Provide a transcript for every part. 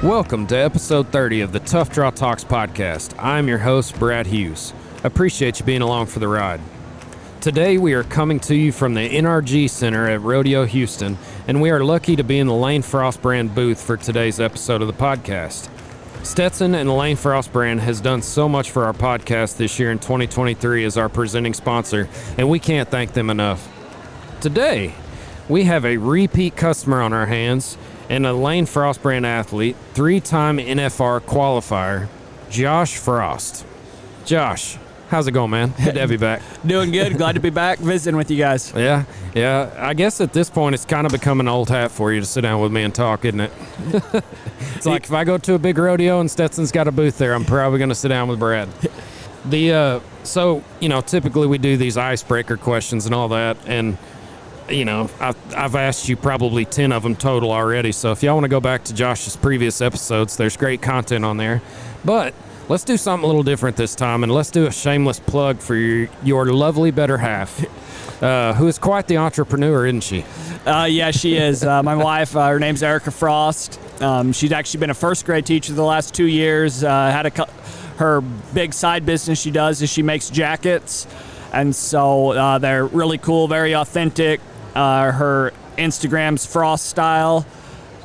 Welcome to episode 30 of the Tough Draw Talks podcast. I'm your host, Brad Hughes. Appreciate you being along for the ride. Today we are coming to you from the NRG Center at Rodeo, Houston, and we are lucky to be in the Lane Frost brand booth for today's episode of the podcast. Stetson and the Lane Frost brand has done so much for our podcast this year in 2023 as our presenting sponsor, and we can't thank them enough. Today, we have a repeat customer on our hands and a Lane Frost brand athlete, three-time NFR qualifier, Josh Frost. Josh, how's it going, man? Good to have you back. Doing good. Glad to be back visiting with you guys. Yeah. I guess at this point, it's kind of become an old hat for you to sit down with me and talk, isn't it? It's like if I go to a big rodeo and Stetson's got a booth there, I'm probably going to sit down with Brad. So, typically we do these icebreaker questions and all that, and I've asked you probably 10 of them total already, so if y'all want to go back to Josh's previous episodes, there's great content on there. But let's do something a little different this time, and let's do a shameless plug for your lovely better half, who is quite the entrepreneur, isn't she? Yeah, she is. My wife, her name's Erica Frost. She's actually been a first grade teacher the last 2 years. Her big side business she does is she makes jackets, and so they're really cool, very authentic. Her Instagram's Frost Style,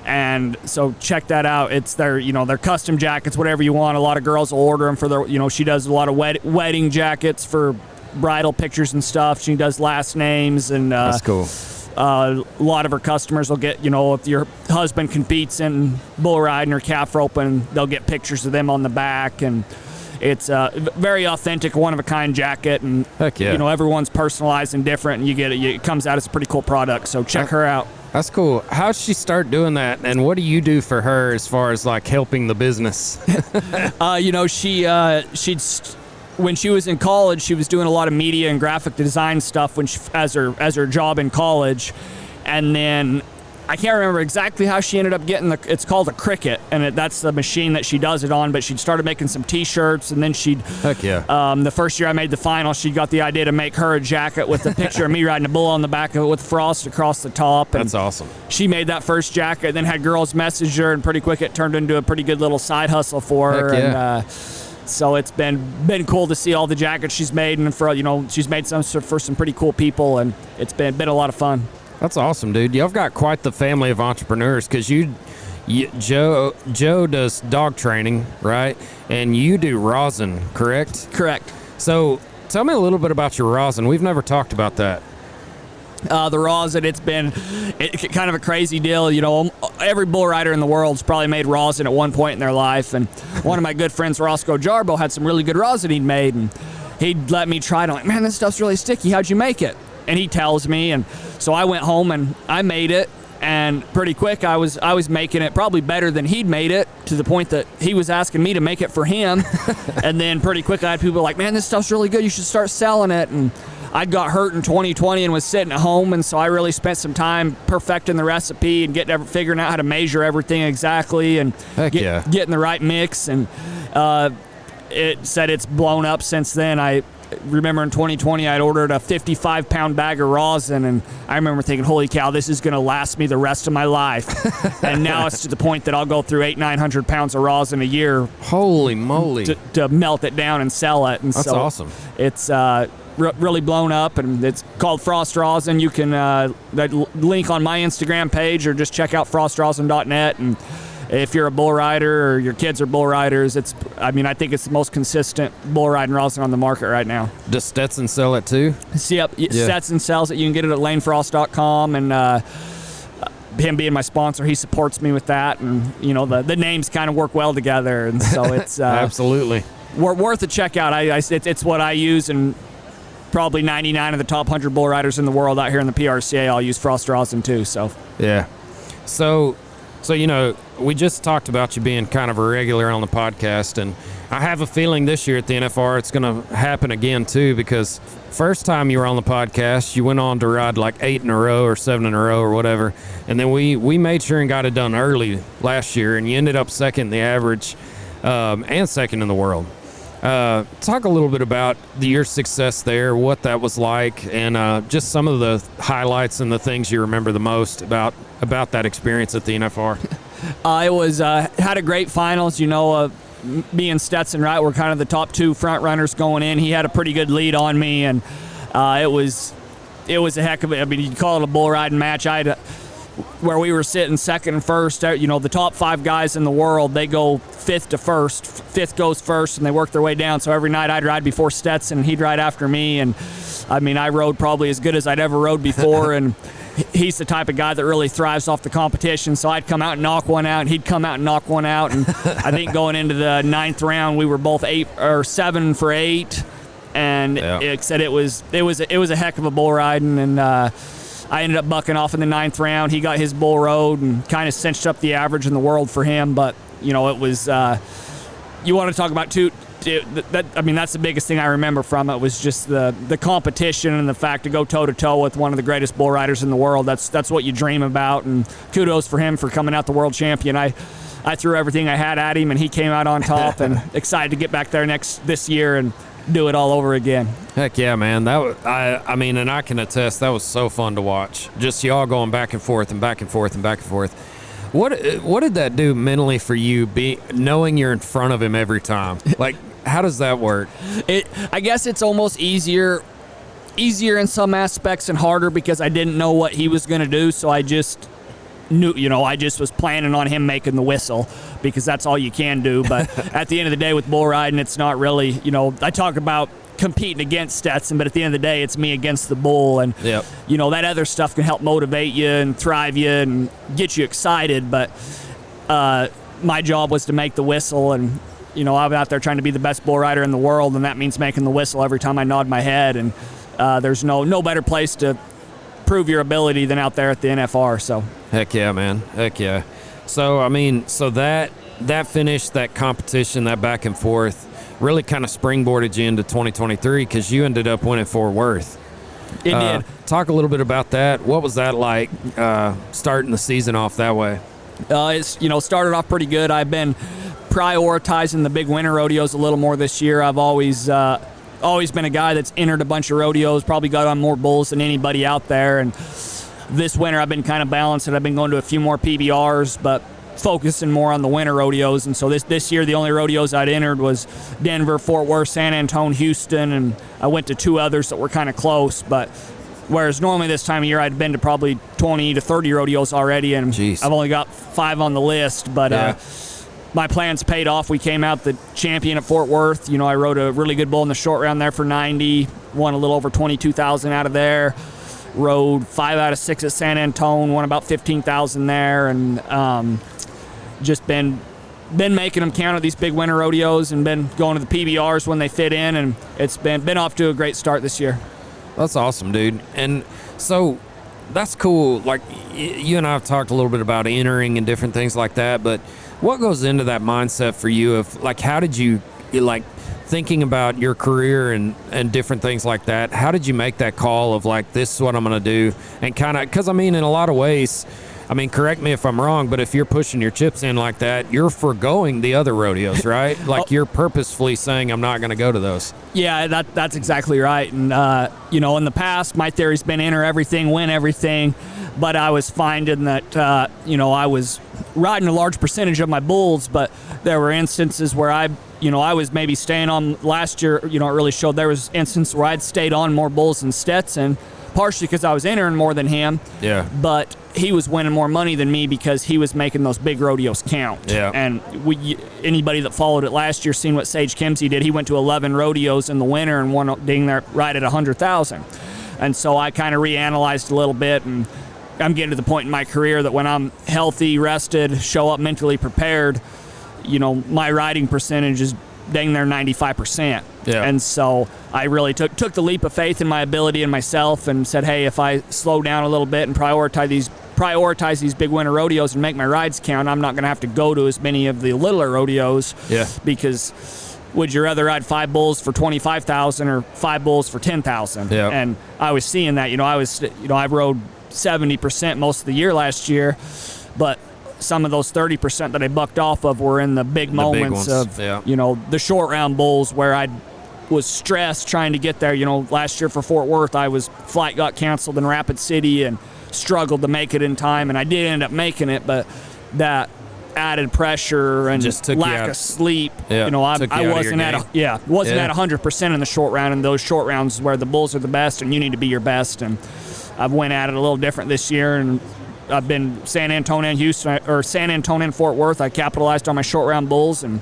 and so check that out. It's their custom jackets, whatever you want. A lot of girls will order them for their, she does a lot of wedding jackets for bridal pictures and stuff. She does last names, and that's cool. A lot of her customers will get, if your husband competes in bull riding or calf roping, they'll get pictures of them on the back, and it's a very authentic, one-of-a-kind jacket, and heck yeah. Everyone's personalized and different, and it comes out as a pretty cool product, so check her out. That's cool. How'd she start doing that, and what do you do for her as far as, helping the business? When she was in college, she was doing a lot of media and graphic design stuff as her job in college, and then I can't remember exactly how she ended up getting it's called a Cricut, and that's the machine that she does it on, but she'd started making some t-shirts, and then heck yeah. The first year I made the final, she got the idea to make her a jacket with a picture of me riding a bull on the back of it with frost across the top. And that's awesome. She made that first jacket, then had girls message her, and pretty quick it turned into a pretty good little side hustle for her. Heck yeah. And, so it's been cool to see all the jackets she's made, and she's made some for some pretty cool people, and it's been a lot of fun. That's awesome, dude. Y'all got quite the family of entrepreneurs, because Joe does dog training, right? And you do rosin, correct? Correct. So tell me a little bit about your rosin. We've never talked about that. The rosin, it's kind of a crazy deal. Every bull rider in the world's probably made rosin at one point in their life, and one of my good friends, Roscoe Jarbo, had some really good rosin he'd made, and he'd let me try it. I'm like, man, this stuff's really sticky. How'd you make it? And he tells me, and so I went home and I made it, and pretty quick I was making it probably better than he'd made it, to the point that he was asking me to make it for him. And then pretty quick I had people like, man, this stuff's really good, you should start selling it. And I got hurt in 2020 and was sitting at home, and so I really spent some time perfecting the recipe and figuring out how to measure everything exactly, and getting the right mix. And it said it's blown up since then. I remember in 2020 I'd ordered a 55-pound bag of rosin, and I remember thinking, holy cow, this is going to last me the rest of my life. And now it's to the point that I'll go through 800-900 pounds of rosin a year. Holy moly. To melt it down and sell it. And that's awesome. It's really blown up, and it's called Frost Rosin. You can that link on my Instagram page, or just check out frostrosin.net. And if you're a bull rider or your kids are bull riders, I think it's the most consistent bull riding rosin on the market right now. Does Stetson sell it too? Yep, yeah. Stetson sells it. You can get it at lanefrost.com, and him being my sponsor, he supports me with that, and the names kind of work well together, and so it's absolutely worth a check out. It's what I use, and probably 99 of the top 100 bull riders in the world out here in the PRCA I'll use Frost Rosin too. So yeah, so we just talked about you being kind of a regular on the podcast, and I have a feeling this year at the NFR it's going to happen again too, because first time you were on the podcast, you went on to ride like 8 in a row or 7 in a row or whatever, and then we made sure and got it done early last year, and you ended up second in the average and second in the world. Talk a little bit about your success there, what that was like, and just some of the highlights and the things you remember the most about that experience at the NFR. It was had a great finals. Me and Stetson Wright were kind of the top two front runners going in. He had a pretty good lead on me, and it was a heck of it. I mean, you'd call it a bull riding match. Where we were sitting second and first, the top 5 guys in the world, they go fifth to first. Fifth goes first, and they work their way down. So every night I'd ride before Stetson, and he'd ride after me. And, I mean, I rode probably as good as I'd ever rode before, and he's the type of guy that really thrives off the competition. So I'd come out and knock one out, and he'd come out and knock one out. And I think going into the 9th round, we were both 7 for 8. And it was a heck of a bull riding, and I ended up bucking off in the 9th round. He got his bull rode and kind of cinched up the average in the world for him. But, it was you want to talk about that's the biggest thing I remember from it was just the competition and the fact to go toe-to-toe with one of the greatest bull riders in the world. That's what you dream about, and kudos for him for coming out the world champion. I threw everything I had at him, and he came out on top, and excited to get back there this year and do it all over again. Heck yeah, man. I mean, and I can attest, that was so fun to watch. Just y'all going back and forth and back and forth and back and forth. What did that do mentally for you, knowing you're in front of him every time? Like, how does that work? I guess it's almost easier in some aspects and harder because I didn't know what he was going to do, so I just knew, I just was planning on him making the whistle because that's all you can do. But at the end of the day with bull riding, it's not really, I talk about competing against Stetson, but at the end of the day, it's me against the bull. And, that other stuff can help motivate you and thrive you and get you excited. But my job was to make the whistle, and, I'm out there trying to be the best bull rider in the world, and that means making the whistle every time I nod my head. And there's no better place to prove your ability than out there at the NFR. So heck yeah, man. Heck yeah. So I mean, that finish, that competition, that back and forth really kind of springboarded you into 2023 because you ended up winning Fort Worth. It did. Talk a little bit about that. What was that like starting the season off that way? It's started off pretty good. I've been prioritizing the big winter rodeos a little more this year. I've always been a guy that's entered a bunch of rodeos, probably got on more bulls than anybody out there. And this winter I've been kind of balanced, and I've been going to a few more PBRs, but focusing more on the winter rodeos. And so this year the only rodeos I'd entered was Denver, Fort Worth, San Antonio, Houston, and I went to 2 others that were kind of close. But whereas normally this time of year I'd been to probably 20 to 30 rodeos already, and Jeez. I've only got 5 on the list. But my plans paid off. We came out the champion at Fort Worth. I rode a really good bull in the short round there for 90, won a little over 22,000 out of there. Rode 5 out of 6 at San Antonio, won about 15,000 there, and just been making them count at these big winter rodeos and been going to the PBRs when they fit in, and it's been off to a great start this year. That's awesome, dude. And so that's cool. Like, you and I have talked a little bit about entering and different things like that, but what goes into that mindset for you of, like, how did you, like, thinking about your career and different things like that, how did you make that call of, like, this is what I'm going to do? And kind of, because, I mean, in a lot of ways, I mean, correct me if I'm wrong, but if you're pushing your chips in like that, you're foregoing the other rodeos, right? Like, you're purposefully saying, I'm not going to go to those. Yeah, that's exactly right. And, in the past, my theory's been enter everything, win everything. But I was finding that, I was riding a large percentage of my bulls, but there were instances where I was maybe staying on last year, it really showed there was instances where I'd stayed on more bulls than Stetson, partially because I was entering more than him. Yeah. But he was winning more money than me because he was making those big rodeos count. Yeah. And anybody that followed it last year seen what Sage Kimsey did. He went to 11 rodeos in the winter and won dang there right at 100,000. And so I kind of reanalyzed a little bit, and I'm getting to the point in my career that when I'm healthy, rested, show up mentally prepared, my riding percentage is dang near 95%. Yeah. And so I really took the leap of faith in my ability and myself and said, hey, if I slow down a little bit and prioritize these big winter rodeos and make my rides count, I'm not going to have to go to as many of the littler rodeos. Yeah. Because would you rather ride 5 bulls for 25,000 or 5 bulls for 10,000? Yeah. And I was seeing that. I rode 70% most of the year last year, but some of those 30% that I bucked off of were in the big moments of, the short round bulls where I was stressed trying to get there. Last year for Fort Worth, flight got canceled in Rapid City and struggled to make it in time, and I did end up making it, but that added pressure and Just took you lack out. of sleep. Yeah, You know, took you I out of wasn't your at game. wasn't Yeah. at 100% in the short round, and those short rounds is where the bulls are the best, and you need to be your best. And I've went at it a little different this year, and I've been San Antonio and Houston, or San Antonio and Fort Worth. I capitalized on my short round bulls, and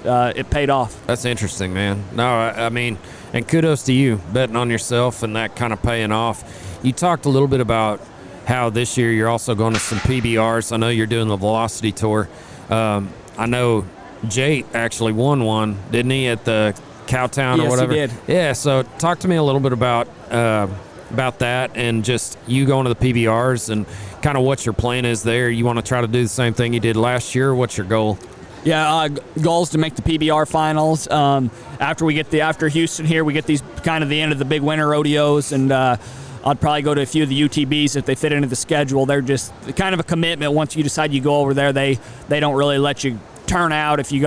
it paid off. That's interesting, man. No, I mean, and kudos to you betting on yourself and that kind of paying off. You talked a little bit about how this year you're also going to some PBRs. I know you're doing the Velocity Tour. I know Jate actually won one, didn't he, at the Cowtown or whatever? Yes, he did. Yeah, so talk to me a little bit about that and just you going to the PBRs and kind of what your plan is there. You want to try to do the same thing you did last year? What's your goal? Yeah, goals to make the PBR finals. After Houston here, we get these kind of the end of the big winter rodeos, and I'd probably go to a few of the UTBs if they fit into the schedule. They're just kind of a commitment. Once you decide you go over there, they don't really let you turn out. If you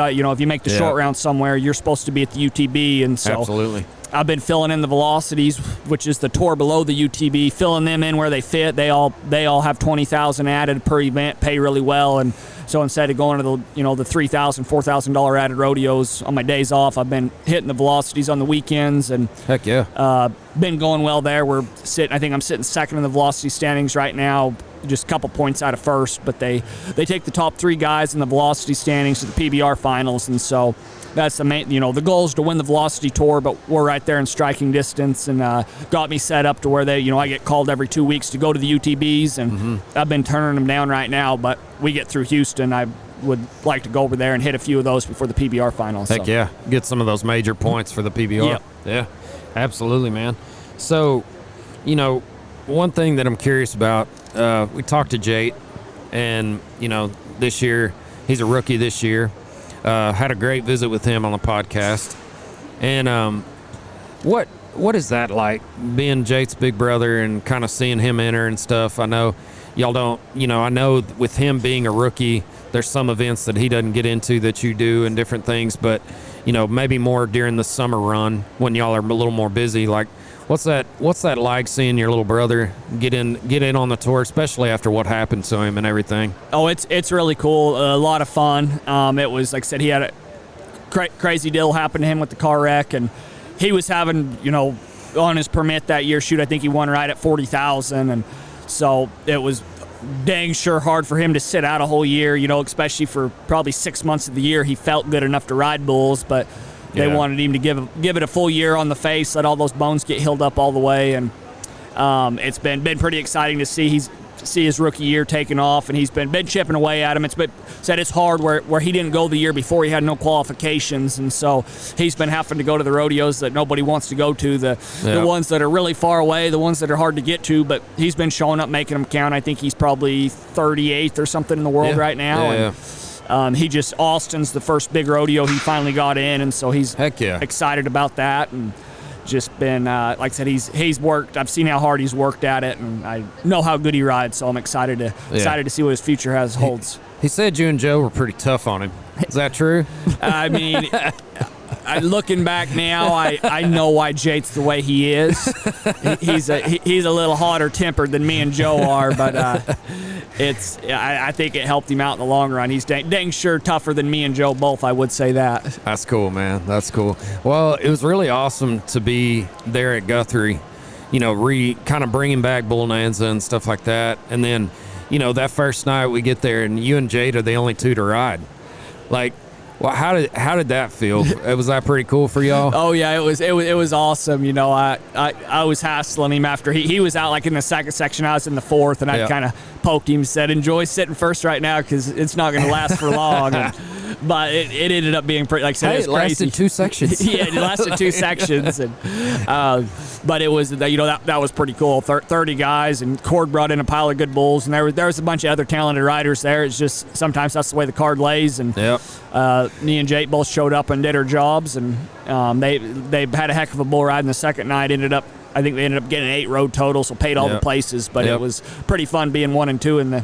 make the short round somewhere, you're supposed to be at the UTB, and so Absolutely. I've been filling in the Velocities, which is the tour below the UTB, filling them in where they fit. They all have 20,000 added per event, pay really well, and so instead of going to the the $3,000, $4,000 added rodeos on my days off, I've been hitting the Velocities on the weekends, and Heck yeah. been going well there. I think I'm sitting second in the Velocity standings right now, just a couple points out of first, but they take the top 3 guys in the Velocity standings to the PBR finals, and so that's the main, the goal is to win the Velocity Tour, but we're right there in striking distance, and got me set up to where I get called every 2 weeks to go to the UTBs, and I've been turning them down right now, but we get through Houston, I would like to go over there and hit a few of those before the PBR finals. Heck yeah. Get some of those major points for the PBR. Yep. Yeah, absolutely, man. So, one thing that I'm curious about, we talked to Jate, and, this year, he's a rookie this year. Had a great visit with him on the podcast. And what is that like, being Jate's big brother and kind of seeing him enter and stuff? I know y'all don't, I know with him being a rookie, there's some events that he doesn't get into that you do and different things, but, maybe more during the summer run when y'all are a little more busy. Like, what's that like, seeing your little brother get in on the tour, especially after what happened to him and everything? Oh, it's really cool. A lot of fun. It was, like I said, he had a crazy deal happen to him with the car wreck, and he was having, on his permit that year, I think he won right at 40,000, and so it was dang sure hard for him to sit out a whole year, especially for probably 6 months of the year. He felt good enough to ride bulls, but they wanted him to give it a full year on the face, let all those bones get healed up all the way, and it's been pretty exciting to see his rookie year taking off, and he's been chipping away at him. It's hard where he didn't go the year before. He had no qualifications, and so he's been having to go to the rodeos that nobody wants to go to, the ones that are really far away, the ones that are hard to get to, but he's been showing up, making them count. I think he's probably 38th or something in the world right now. Austin's the first big rodeo he finally got in, and so he's excited about that, and just been, like I said, he's worked. I've seen how hard he's worked at it, and I know how good he rides, so I'm excited to see what his future holds. He said you and Joe were pretty tough on him. Is that true? I mean, looking back now, I know why Jate's the way he is. He's a little hotter tempered than me and Joe are, but I think it helped him out in the long run. He's dang sure tougher than me and Joe both, I would say that. That's cool, man. That's cool. Well, it was really awesome to be there at Guthrie, kind of bringing back BULLNANZA and stuff like that. And then, that first night we get there and you and Jade are the only two to ride. Like, well, how did that feel? Was that pretty cool for y'all? Oh yeah, it was awesome. I was hassling him after he was out like in the second section. I was in the fourth, and I kind of poked him, said, "Enjoy sitting first right now because it's not going to last for long." But it ended up being pretty. Like I said, it was crazy. Lasted 2 sections. Yeah, it lasted 2 sections, and but it was that was pretty cool. 30 guys, and Cord brought in a pile of good bulls, and there was a bunch of other talented riders there. It's just sometimes that's the way the card lays, and me and Jake both showed up and did our jobs, and they had a heck of a bull ride in the second night. I think they ended up getting 8 road total, so paid all the places, but it was pretty fun being 1 and 2 in the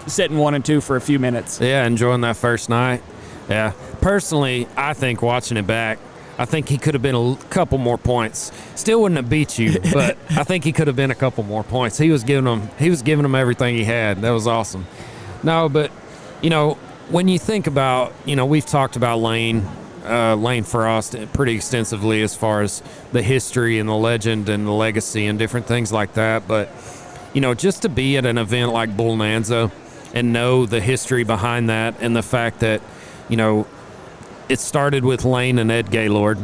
sitting 1 and 2 for a few minutes. Yeah, enjoying that first night. Yeah, personally, I think watching it back, I think he could have been a couple more points. Still wouldn't have beat you, but I think he could have been a couple more points. He was giving them everything he had. That was awesome. No, but when you think about, we've talked about Lane Frost pretty extensively as far as the history and the legend and the legacy and different things like that. But, just to be at an event like BULLNANZA and know the history behind that and the fact that, it started with Lane and Ed Gaylord.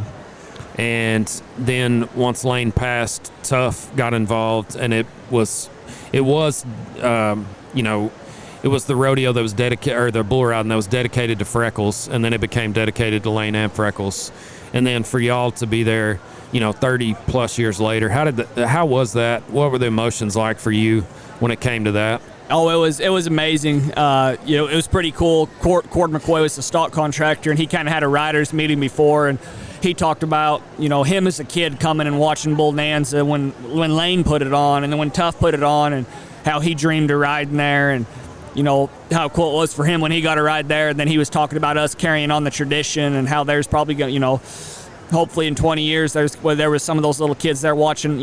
And then once Lane passed, Tough got involved, and it was the rodeo that was dedicated, or the bull riding that was dedicated to Freckles, and then it became dedicated to Lane and Freckles. And then for y'all to be there, 30 plus years later, how was that? What were the emotions like for you when it came to that? Oh, it was amazing. It was pretty cool. Cord McCoy was the stock contractor, and he kind of had a riders meeting before, and he talked about, him as a kid coming and watching BULLNANZA when Lane put it on, and then when Tough put it on, and how he dreamed of riding there, and how cool it was for him when he got a ride there. And then he was talking about us carrying on the tradition and how there's probably going to, hopefully in 20 years, there was some of those little kids there watching,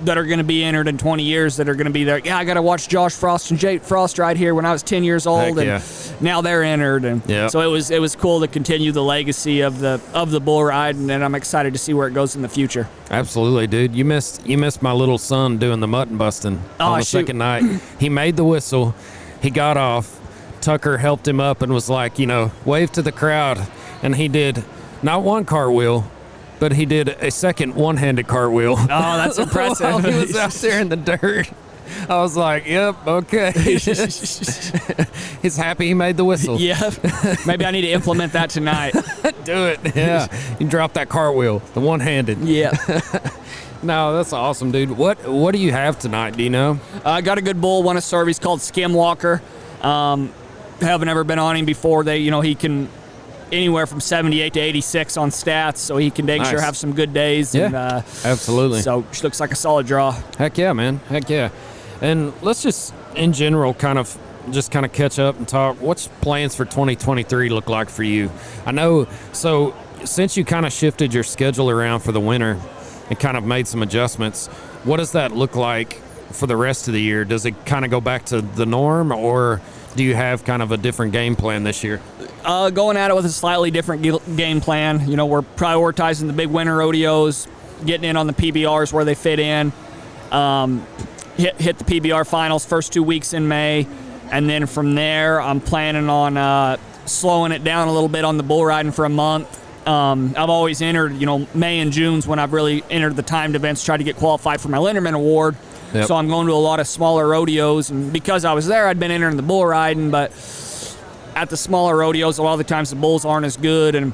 that are going to be entered in 20 years that are going to be there. Yeah, I got to watch Josh Frost and Jake Frost ride here when I was 10 years old. Heck, and now they're entered. And so it was cool to continue the legacy of the bull ride. And I'm excited to see where it goes in the future. Absolutely, dude. You missed my little son doing the mutton busting on the second night. He made the whistle. He got off. Tucker helped him up and was like, wave to the crowd. And he did not one cartwheel, but he did a second one-handed cartwheel. Oh, that's impressive. While he was out there in the dirt. I was like, yep, okay. He's happy he made the whistle. Yeah. Maybe I need to implement that tonight. Do it. Yeah. You drop that cartwheel, the one-handed. Yeah. No, that's awesome, dude. What do you have tonight? Do you know? I got a good bull, won a serve. He's called Skimwalker. Haven't ever been on him before. He can anywhere from 78 to 86 on stats, so he can sure have some good days. Yeah, and, absolutely. So she looks like a solid draw. Heck yeah, man. Heck yeah. And let's just, in general, kind of catch up and talk. What's plans for 2023 look like for you? I know, so since you kind of shifted your schedule around for the winter and kind of made some adjustments, what does that look like for the rest of the year? Does it kind of go back to the norm, or do you have kind of a different game plan this year? Going at it with a slightly different game plan. We're prioritizing the big winter rodeos, getting in on the PBRs where they fit in, hit the PBR finals first 2 weeks in May, and then from there I'm planning on slowing it down a little bit on the bull riding for a month. I've always entered, May and June's when I've really entered the timed events, tried to get qualified for my Linderman Award. Yep. So I'm going to a lot of smaller rodeos, and because I was there, I'd been entering the bull riding, but at the smaller rodeos, a lot of the times the bulls aren't as good, and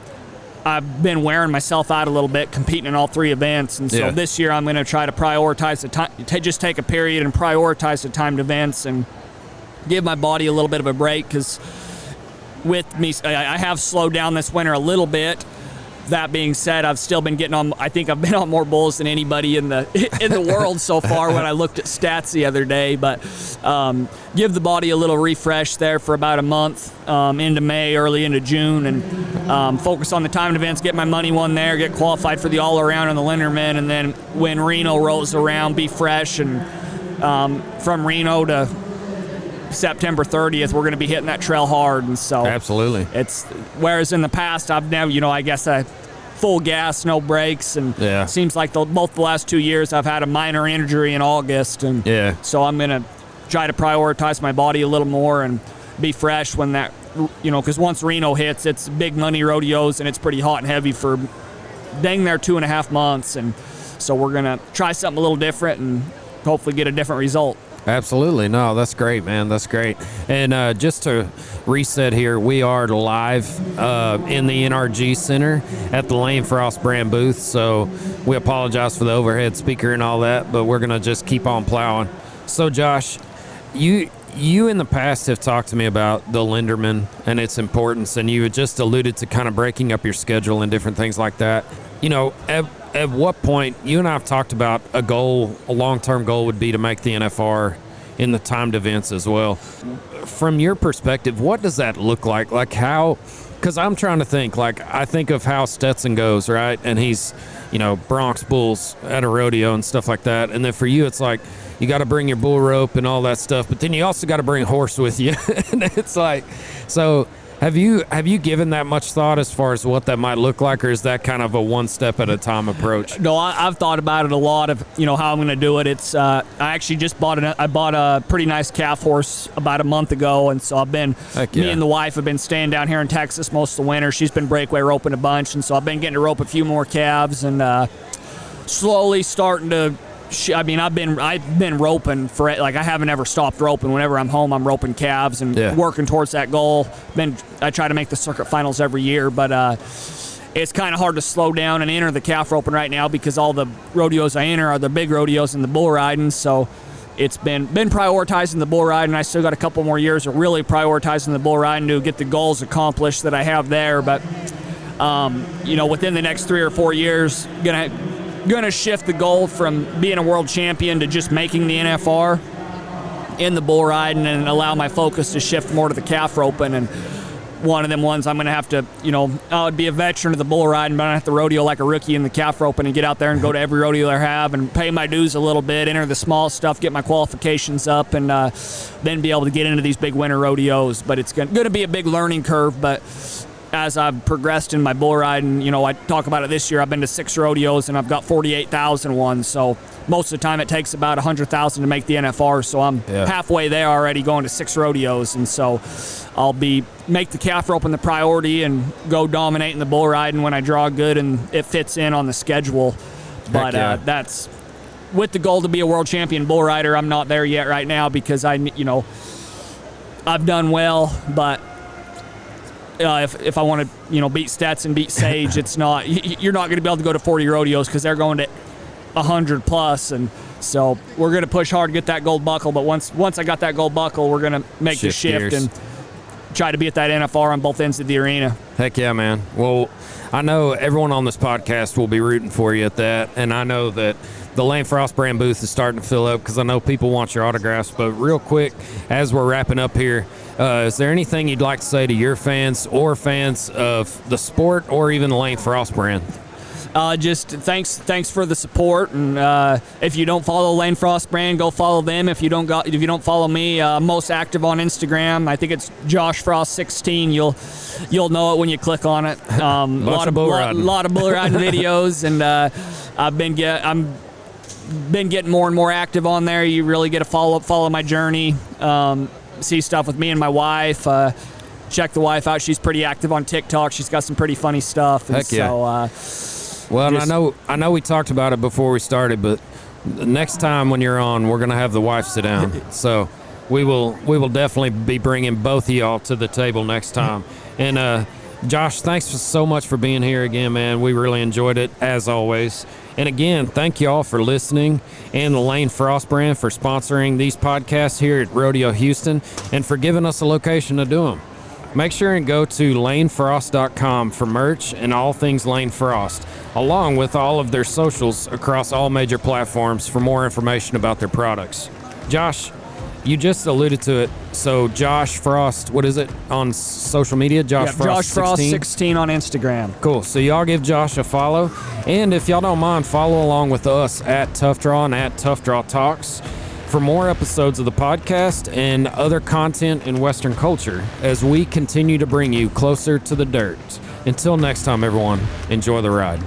I've been wearing myself out a little bit competing in all three events. And so this year I'm going to try to prioritize the time, just take a period and prioritize the timed events and give my body a little bit of a break, because with me, I have slowed down this winter a little bit. That being said, I've still been getting on. I think I've been on more bulls than anybody in the world so far when I looked at stats the other day. But give the body a little refresh there for about a month into May, early into June, and focus on the timed events, get my money won there, get qualified for the all-around and the Linderman, and then when Reno rolls around, be fresh. And from Reno to September 30th, we're going to be hitting that trail hard. And so absolutely, it's whereas in the past I've never, I guess full gas, no brakes, and seems like both the last 2 years I've had a minor injury in August, and so I'm going to try to prioritize my body a little more and be fresh when that, because once Reno hits, it's big money rodeos and it's pretty hot and heavy for dang near 2.5 months, and so we're going to try something a little different and hopefully get a different result. Absolutely. No, that's great, man. That's great. And just to reset here, we are live in the NRG Center at the Lane Frost brand booth. So we apologize for the overhead speaker and all that, but we're going to just keep on plowing. So, Josh, you in the past have talked to me about the Linderman and its importance, and you had just alluded to kind of breaking up your schedule and different things like that. At what point, you and I have talked about a long-term goal would be to make the NFR in the timed events as well. From your perspective, what does that look like? Like how, because I'm trying to think, I think of how Stetson goes, right? And he's, Bronx Bulls at a rodeo and stuff like that. And then for you, it's like, you got to bring your bull rope and all that stuff, but then you also got to bring horse with you. And it's like, so have you given that much thought as far as what that might look like, or is that kind of a one step at a time approach? No, I've thought about it a lot of, how I'm going to do it. It's I actually just bought a pretty nice calf horse about a month ago, and so me and the wife have been staying down here in Texas most of the winter. She's been breakaway roping a bunch, and so I've been getting to rope a few more calves and slowly starting to. I've been roping for it. Like, I haven't ever stopped roping. Whenever I'm home, I'm roping calves and working towards that goal. I try to make the circuit finals every year, but it's kind of hard to slow down and enter the calf roping right now because all the rodeos I enter are the big rodeos and the bull riding. So it's been prioritizing the bull riding. I still got a couple more years of really prioritizing the bull riding to get the goals accomplished that I have there. But within the next 3 or 4 years, gonna shift the goal from being a world champion to just making the NFR in the bull riding and allow my focus to shift more to the calf roping. And one of them ones I'm gonna have to, I would be a veteran of the bull riding, but I have to rodeo like a rookie in the calf roping and get out there and go to every rodeo I have and pay my dues a little bit, enter the small stuff, get my qualifications up, and then be able to get into these big winter rodeos. But it's gonna be a big learning curve, but as I've progressed in my bull riding, I talk about it this year, I've been to 6 rodeos and I've got 48,000 ones. So most of the time it takes about 100,000 to make the NFR. So I'm halfway there already, going to 6 rodeos. And so I'll make the calf roping the priority and go dominating the bull riding when I draw good and it fits in on the schedule. But that's with the goal to be a world champion bull rider. I'm not there yet right now because I've done well, but if I want to, beat Stats and beat Sage, it's not. You're not going to be able to go to 40 rodeos because they're going to 100 plus, and so we're going to push hard to get that gold buckle. But once I got that gold buckle, we're going to make the shift and try to be at that NFR on both ends of the arena. Heck yeah, man. Well, I know everyone on this podcast will be rooting for you at that, and I know that the Lane Frost brand booth is starting to fill up because I know people want your autographs. But real quick, as we're wrapping up here, is there anything you'd like to say to your fans or fans of the sport or even the Lane Frost brand? Just thanks for the support, and if you don't follow Lane Frost brand, go follow them. If you don't follow me, most active on Instagram, I think it's Josh Frost 16. You'll know it when you click on it. A lot of bull riding videos, and I'm been getting more and more active on there. You really get to follow my journey, see stuff with me and my wife. Check the wife out; she's pretty active on TikTok. She's got some pretty funny stuff. And heck yeah. Well, I know we talked about it before we started, but next time when you're on, we're gonna have the wife sit down. So we will definitely be bringing both of y'all to the table next time. And Josh, thanks so much for being here again, man. We really enjoyed it as always. And again, thank you all for listening, and the Lane Frost brand for sponsoring these podcasts here at Rodeo Houston and for giving us a location to do them. Make sure and go to lanefrost.com for merch and all things Lane Frost, along with all of their socials across all major platforms for more information about their products. Josh, you just alluded to it. So Josh Frost, what is it on social media? Josh Frost 16 on Instagram. Cool. So y'all give Josh a follow. And if y'all don't mind, follow along with us at Tough Draw and at Tough Draw Talks for more episodes of the podcast and other content in Western culture as we continue to bring you closer to the dirt. Until next time, everyone, enjoy the ride.